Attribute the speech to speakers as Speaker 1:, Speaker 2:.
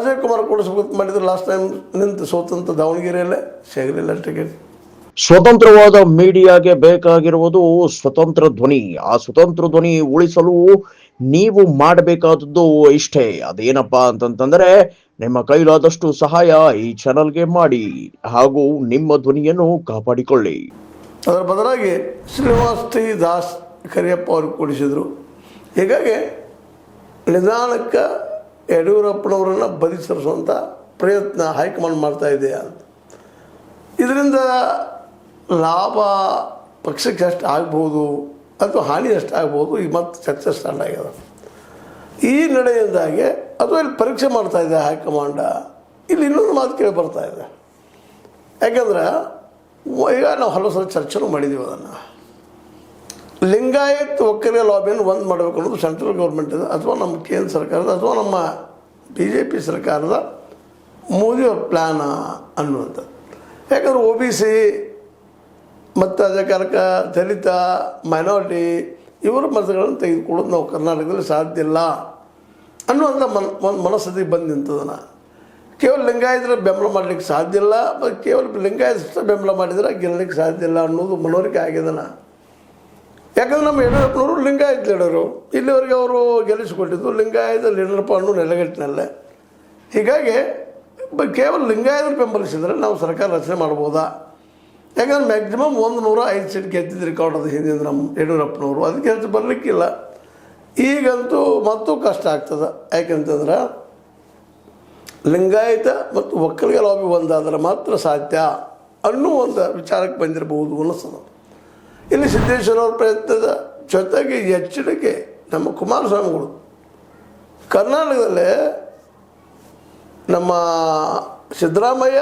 Speaker 1: ಅಜಯ್ ಕುಮಾರ್ ಕೊಡಿಸ್ಬೇಕು ಮಾಡಿದ್ರು. Last time ನಿಂತು ಸೋತಂತ ದಾವಣಗೆರೆಯಲ್ಲೇ ಸಿಗಲಿಲ್ಲ ಟಿಕೆಟ್.
Speaker 2: ಸ್ವತಂತ್ರವಾದ ಮೀಡಿಯಾಗೆ ಬೇಕಾಗಿರುವುದು ಸ್ವತಂತ್ರ ಧ್ವನಿ. ಆ ಸ್ವತಂತ್ರ ಧ್ವನಿ ಉಳಿಸಲು ನೀವು ಮಾಡಬೇಕಾದದ್ದು ಇಷ್ಟೇ. ಅದೇನಪ್ಪಾ ಅಂತಂತಂದ್ರೆ ನಿಮ್ಮ ಕೈಲಾದಷ್ಟು ಸಹಾಯ ಈ ಚಾನಲ್ಗೆ ಮಾಡಿ ಹಾಗೂ ನಿಮ್ಮ ಧ್ವನಿಯನ್ನು ಕಾಪಾಡಿಕೊಳ್ಳಿ.
Speaker 1: ಅದರ ಬದಲಾಗಿ ಶ್ರೀನಿವಾಸ್ ಟಿ ದಾಸ್ ಕರಿಯಪ್ಪ ಅವ್ರಿಗೆ ಕೊಡಿಸಿದರು. ಹೀಗಾಗಿ ನಿಧಾನಕ್ಕೆ ಯಡಿಯೂರಪ್ಪನವರನ್ನು ಬದಿಸರಿಸುವಂಥ ಪ್ರಯತ್ನ ಹೈಕಮಾಂಡ್ ಮಾಡ್ತಾ ಇದೆಯಾ ಅಂತ. ಇದರಿಂದ ಲಾಭ ಪಕ್ಷಕ್ಕೆ ಎಷ್ಟು ಆಗ್ಬೋದು ಅಥವಾ ಹಾನಿ ಎಷ್ಟು ಆಗ್ಬೋದು, ಈಗ ಮತ್ತೆ ಚರ್ಚೆ ಸ್ಟಾರ್ಟ್ ಆಗ್ಯದ. ಈ ನಡೆಯಿಂದಾಗಿ ಅಥವಾ ಇಲ್ಲಿ ಪರೀಕ್ಷೆ ಮಾಡ್ತಾ ಇದೆ ಹೈಕಮಾಂಡ. ಇಲ್ಲಿ ಇನ್ನೊಂದು ಮಾತು ಕೇಳಿ ಬರ್ತಾ ಇದೆ. ಯಾಕೆಂದ್ರೆ ಈಗ ನಾವು ಹಲವು ಸಲ ಚರ್ಚೆನೂ ಮಾಡಿದ್ದೀವಿ. ಅದನ್ನು ಲಿಂಗಾಯತ್ ಒಕ್ಕಲಿಗ ಲಾಬಿಯನ್ನು ಬಂದ್ ಮಾಡಬೇಕು ಅನ್ನೋದು ಸೆಂಟ್ರಲ್ ಗೌರ್ಮೆಂಟಿಂದ ಅಥವಾ ನಮ್ಮ ಕೇಂದ್ರ ಸರ್ಕಾರದ ಅಥವಾ ನಮ್ಮ BJP ಸರ್ಕಾರದ ಮೋದಿಯವ್ರ ಪ್ಲ್ಯಾನ ಅನ್ನುವಂಥದ್ದು. ಯಾಕಂದ್ರೆ OBC ಮತ್ತು ಅದೇ ಕಾಲಕ್ಕೆ ದಲಿತ ಮೈನಾರಿಟಿ ಇವರ ಮತಗಳನ್ನು ತೆಗೆದುಕೊಳ್ಳೋದು ನಾವು ಕರ್ನಾಟಕದಲ್ಲಿ ಸಾಧ್ಯ ಇಲ್ಲ ಅನ್ನುವಂಥ ಒಂದು ಮನಸ್ಥಿತಿಗೆ ಬಂದು ನಿಂತದನ್ನು. ಕೇವಲ ಲಿಂಗಾಯತರ ಬೆಂಬಲ ಮಾಡಲಿಕ್ಕೆ ಸಾಧ್ಯ ಇಲ್ಲ, ಮತ್ತು ಕೇವಲ ಲಿಂಗಾಯತ ಬೆಂಬಲ ಮಾಡಿದರೆ ಗೆಲ್ಲಲಿಕ್ಕೆ ಸಾಧ್ಯ ಇಲ್ಲ ಅನ್ನೋದು ಮನವರಿಕೆ ಆಗಿದನ. ಯಾಕಂದ್ರೆ ನಮ್ಮ ಯಡಿಯೂರಪ್ಪನವರು ಲಿಂಗಾಯತ ಲೀಡರು, ಇಲ್ಲಿವರೆಗೆ ಅವರು ಗೆಲ್ಲಿಸಿಕೊಟ್ಟಿದ್ದು ಲಿಂಗಾಯತ ಲೀಡರಪ್ಪ ಅನ್ನೋ ನೆಲೆಗಟ್ಟಿನಲ್ಲೇ. ಹೀಗಾಗಿ ಕೇವಲ ಲಿಂಗಾಯತರು ಬೆಂಬಲಿಸಿದರೆ ನಾವು ಸರ್ಕಾರ ರಚನೆ ಮಾಡ್ಬೋದಾ? ಯಾಕಂದ್ರೆ ಮ್ಯಾಕ್ಸಿಮಮ್ 105 ಸೀಟ್ ಗೆದ್ದಿದ್ದು ರೆಕಾರ್ಡ್ ಅದು ಹಿಂದಿನ ನಮ್ಮ ಯಡಿಯೂರಪ್ಪನವರು. ಅದಕ್ಕೆ ಹೆಚ್ಚು ಬರಲಿಕ್ಕಿಲ್ಲ. ಈಗಂತೂ ಮತ್ತೂ ಕಷ್ಟ ಆಗ್ತದೆ. ಯಾಕಂತಂದ್ರೆ ಲಿಂಗಾಯತ ಮತ್ತು ಒಕ್ಕಲಿಗ ಲಾಬಿ ಒಂದಾದ್ರೆ ಮಾತ್ರ ಸಾಧ್ಯ ಅನ್ನೋ ಒಂದು ವಿಚಾರಕ್ಕೆ ಬಂದಿರಬಹುದು ಅನ್ನಿಸ್ತದೆ. ಇಲ್ಲಿ ಸಿದ್ದೇಶ್ವರವ್ರ ಪ್ರಯತ್ನದ ಜೊತೆಗೆ ಎಚ್ಚರಿಕೆ ನಮ್ಮ ಕುಮಾರಸ್ವಾಮಿಗಳು ಕರ್ನಾಟಕದಲ್ಲೇ ನಮ್ಮ ಸಿದ್ದರಾಮಯ್ಯ